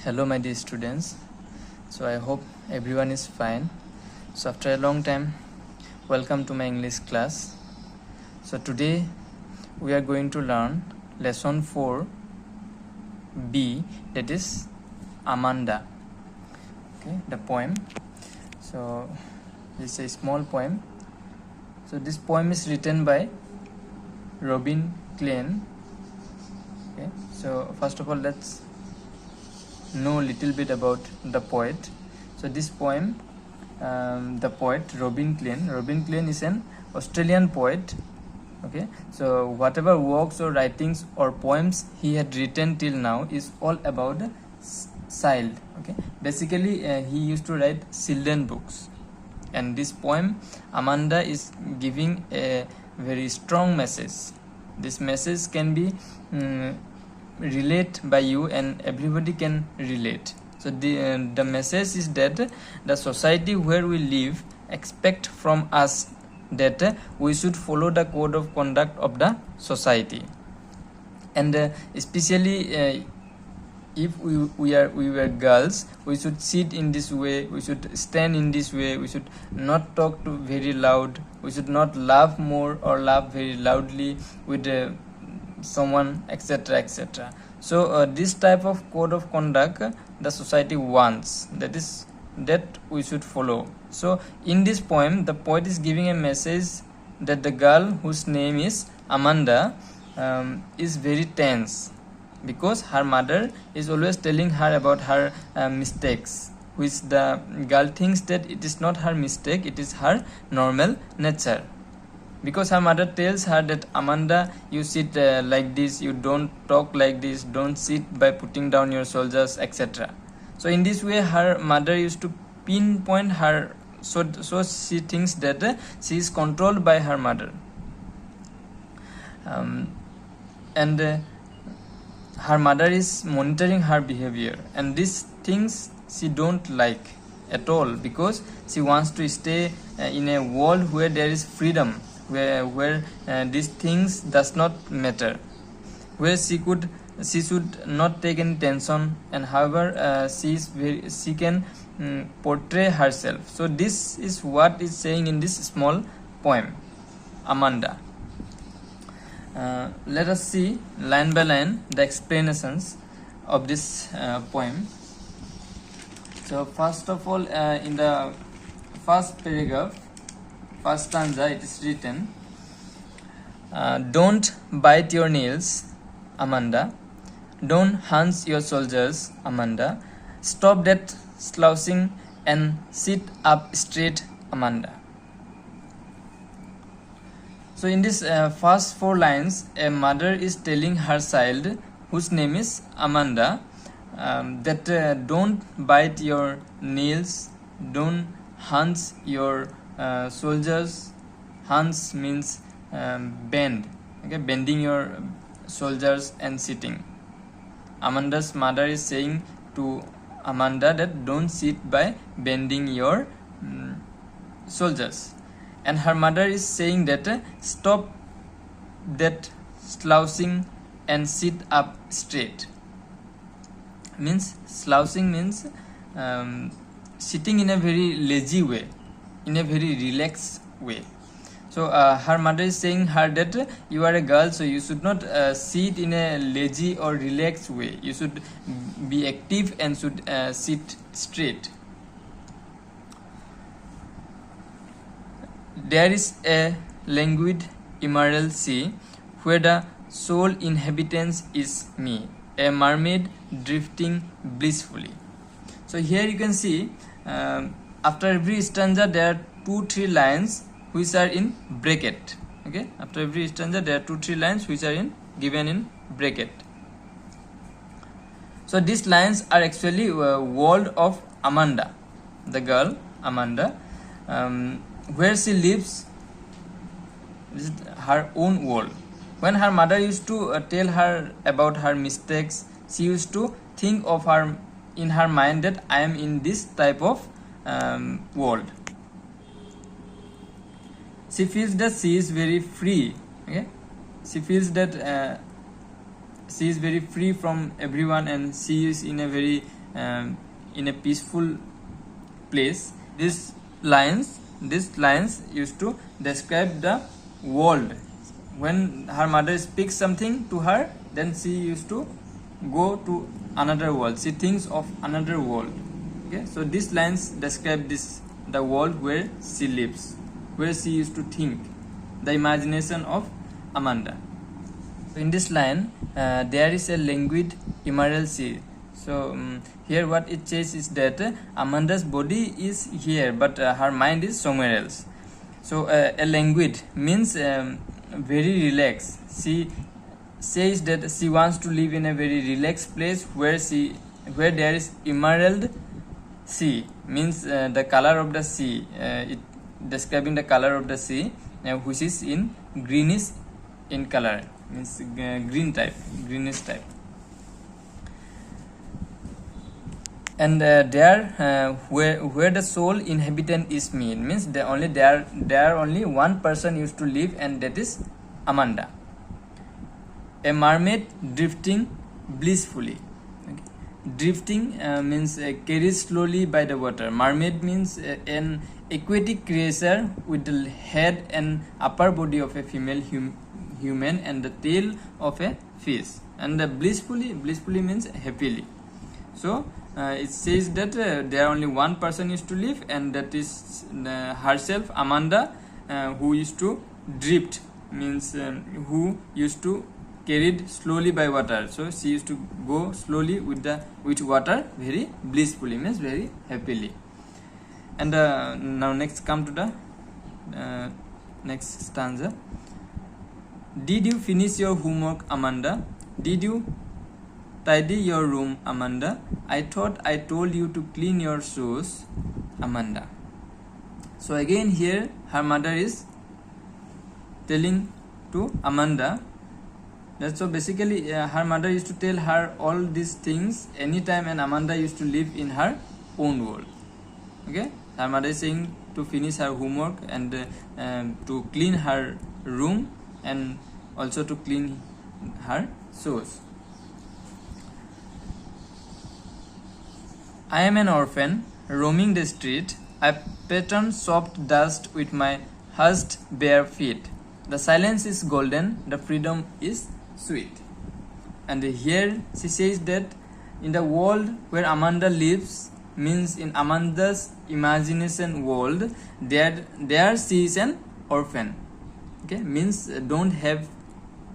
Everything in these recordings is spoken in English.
Hello my dear students. So I hope everyone is fine. So after a long time, welcome to my English class. So today we are going to learn lesson 4B, that is Amanda. Okay, the poem. So this is a small poem. So this poem is written by Robin Klein. Okay, so first of all let's know a little bit about the poet. So this poem, the poet Robin Klein. Robin Klein is an Australian poet. Okay, so whatever works or writings or poems he had written till now is all about the child. Okay, basically he used to write children books, and this poem Amanda is giving a very strong message. This message can be relate by you, and everybody can relate. So the message is that the society where we live expect from us that we should follow the code of conduct of the society, and especially if we were girls, we should sit in this way, we should stand in this way, we should not talk to very loud, we should not laugh more or laugh very loudly with someone, etc, etc. So this type of code of conduct the society wants, that we should follow. So in this poem the poet is giving a message that the girl whose name is Amanda is very tense because her mother is always telling her about her mistakes, which the girl thinks that it is not her mistake, it is her normal nature. Because her mother tells her that Amanda, you sit like this, you don't talk like this, don't sit by putting down your shoulders, etc. So in this way her mother used to pinpoint her, so she thinks that she is controlled by her mother, and her mother is monitoring her behavior, and these things she don't like at all, because she wants to stay in a world where there is freedom, where these things does not matter, where she should not take any tension, and however she can portray herself. So this is what is saying in this small poem Amanda. Let us see line by line the explanations of this poem. So first of all, in the first paragraph, first stanza, it is written, don't bite your nails, Amanda. Don't hunch your shoulders, Amanda. Stop that slouching and sit up straight, Amanda. So in this first 4 lines, a mother is telling her child, whose name is Amanda, that don't bite your nails, don't hunch your shoulders. Hunch means bend, okay, bending your shoulders and sitting. Amanda's mother is saying to Amanda that don't sit by bending your shoulders, and her mother is saying that stop that slouching and sit up straight. Means slouching means sitting in a very lazy way, in a very relaxed way. So her mother is saying her that you are a girl, so you should not sit in a lazy or relaxed way. You should be active and should sit straight. There is a languid emerald sea where the sole inhabitants is me, a mermaid drifting blissfully. So here you can see after every stanza there are 2-3 lines which are in bracket. Okay, after every stanza there are 2-3 lines which are given in bracket. So these lines are actually world of Amanda, the girl Amanda, where she lives. This is her own world. When her mother used to tell her about her mistakes, she used to think of her in her mind that I am in this type of world. She feels that she is very free. Okay, she feels that she is very free from everyone, and she is in a very in a peaceful place. These lines used to describe the world. When her mother speaks something to her, then she used to go to another world. She thinks of another world. Okay, so these lines describe the world where she lives, where she used to think, the imagination of Amanda. In this line, there is a languid ephemeral sea. So here what it says is that Amanda's body is here, but her mind is somewhere else. So a languid means very relaxed. She says that she wants to live in a very relaxed place where there is emerald sea, means the color of the sea. It describing the color of the sea, which is in greenish in color, means greenish type. And there where the sole inhabitant is means there are only one person used to live, and that is Amanda, a mermaid drifting blissfully. Okay. Drifting means carried slowly by the water. Mermaid means an aquatic creature with the head and upper body of a female human and the tail of a fish. And the blissfully means happily. So it says that there only one person used to live, and that is herself, Amanda, who used to drift, means who used to carried slowly by water. So she used to go slowly with water, very blissfully, means very happily. And now next come to the next stanza. Did you finish your homework, Amanda? Did you tidy your room, Amanda? I thought I told you to clean your shoes, Amanda. So again here her mother is telling to Amanda that, so basically her mother used to tell her all these things anytime, and Amanda used to live in her own world. Okay, her mother is saying to finish her homework and to clean her room and also to clean her shoes. I am an orphan roaming the street. I pattern soft dust with my hushed bare feet. The silence is golden, the freedom is sweet. And here she says that in the world where Amanda lives, means in Amanda's imagination world, there she is an orphan. Okay, means don't have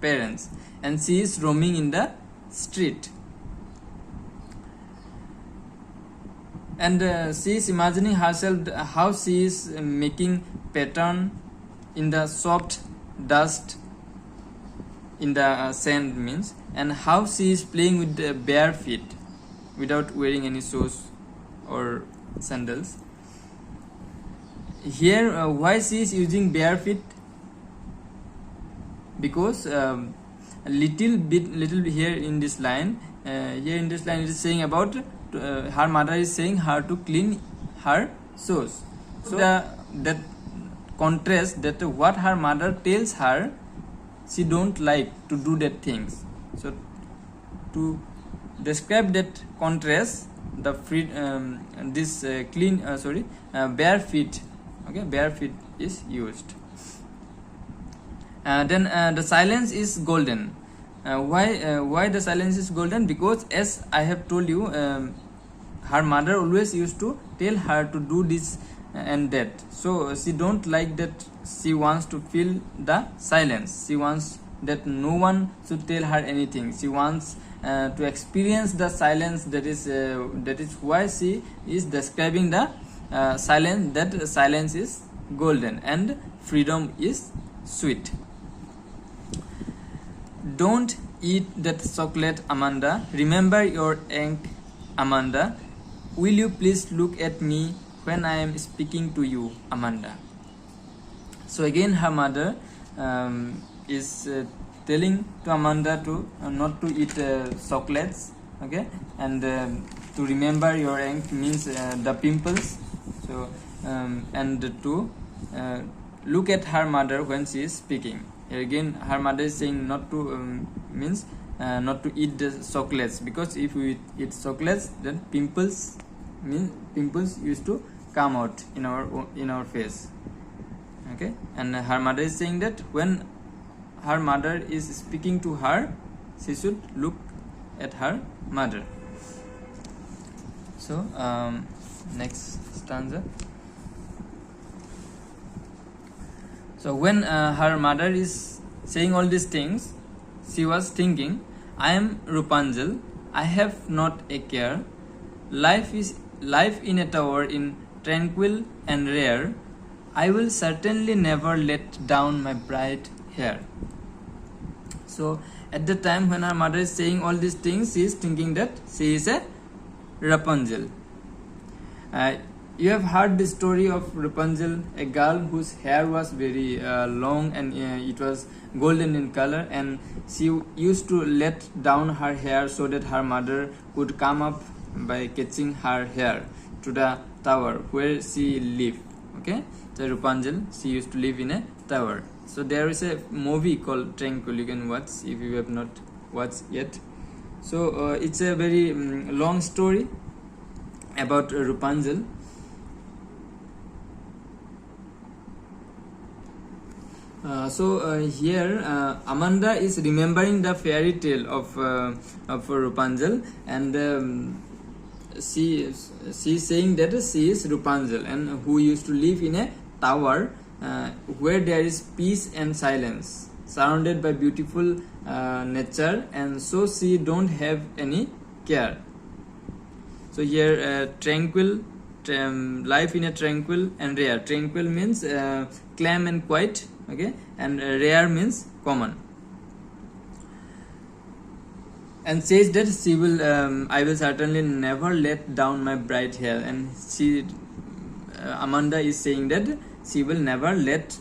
parents, and she is roaming in the street. And she is imagining herself how she is making pattern in the soft dust in the sand, means, and how she is playing with the bare feet without wearing any shoes or sandals. Here why she is using bare feet? Because a little bit here in this line, it is saying about her mother is saying her to clean her shoes. So that contrast, that what her mother tells her, she don't like to do that things. So to describe that contrast, the bare feet. Okay, bare feet is used. Then the silence is golden. Why the silence is golden? Because as I have told you, her mother always used to tell her to do this and that. So she don't like that. She wants to feel the silence. She wants that no one should tell her anything. She wants to experience the silence. That is why she is describing the silence. That silence is golden and freedom is sweet. Don't eat that chocolate, Amanda. Remember your aunt, Amanda. Will you please look at me when I am speaking to you, Amanda? So again her mother is telling to Amanda to not to eat chocolates, okay, and to remember your aunt, means the pimples. So and to look at her mother when she is speaking. Here again her mother is saying not to means not to eat the chocolates, because if we eat chocolates, then pimples used to come out in our face. Okay, and her mother is saying that when her mother is speaking to her, she should look at her mother. So next stanza. So when her mother is saying all these things, she was thinking, I am Rapunzel, I have not a care. Life in a tower in tranquil and rare. I will certainly never let down my bright hair. So at the time when her mother is saying all these things, she is thinking that she is a Rapunzel. You have heard the story of Rapunzel, a girl whose hair was very long and it was golden in color, and she used to let down her hair so that her mother could come up by catching her hair to the tower where she lived. Okay, so Rapunzel, she used to live in a tower. So there is a movie called Tranquil, you can watch if you have not watched yet. So it's a very long story about Rapunzel. Here Amanda is remembering the fairy tale of Rapunzel, and she is saying that she is Rapunzel and who used to live in a tower where there is peace and silence, surrounded by beautiful nature, and so she don't have any care. So here tranquil, life in a tranquil and rare. Tranquil means calm and quiet, okay, and rare means common. And says that she will I will certainly never let down my bright hair, and she Amanda is saying that she will never let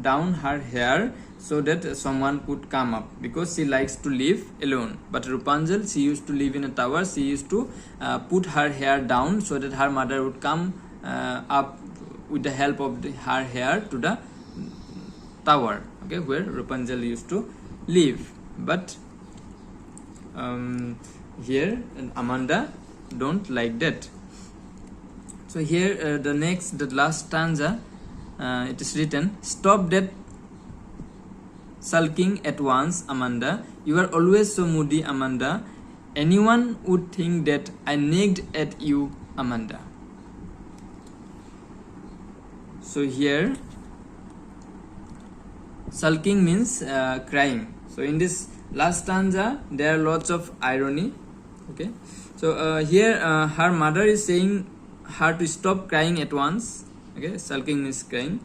down her hair so that someone could come up, because she likes to live alone. But Rapunzel, she used to live in a tower. She used to put her hair down so that her mother would come up with the help of her hair to the tower, okay, where Rapunzel used to live. But here Amanda don't like that. So here the last stanza, it is written, stop that sulking at once, Amanda. You are always so moody, Amanda. Anyone would think that I nagged at you, Amanda. So here sulking means crying. So in this last stanza there are lots of irony. Okay, so here her mother is saying her to stop crying at once. Okay, sulking means crying,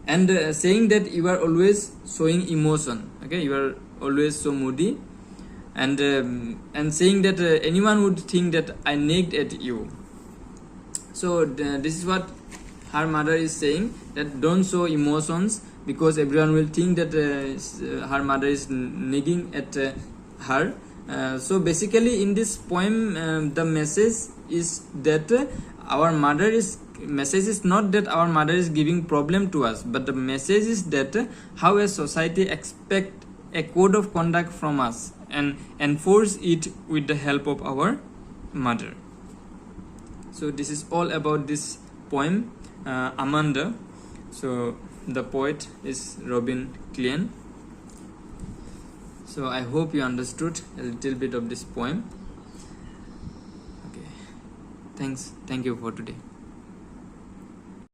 and saying that you are always showing emotion. Okay, you are always so moody, and saying that anyone would think that I nagged at you. So this is what her mother is saying, that don't show emotions, because everyone will think that her mother is nagging at her. So basically in this poem the message is that message is not that our mother is giving problem to us, but the message is that how a society expect a code of conduct from us and enforce it with the help of our mother. So this is all about this poem, Amanda. So the poet is Robin Klein. So I hope you understood a little bit of this poem. Okay, thank you for today.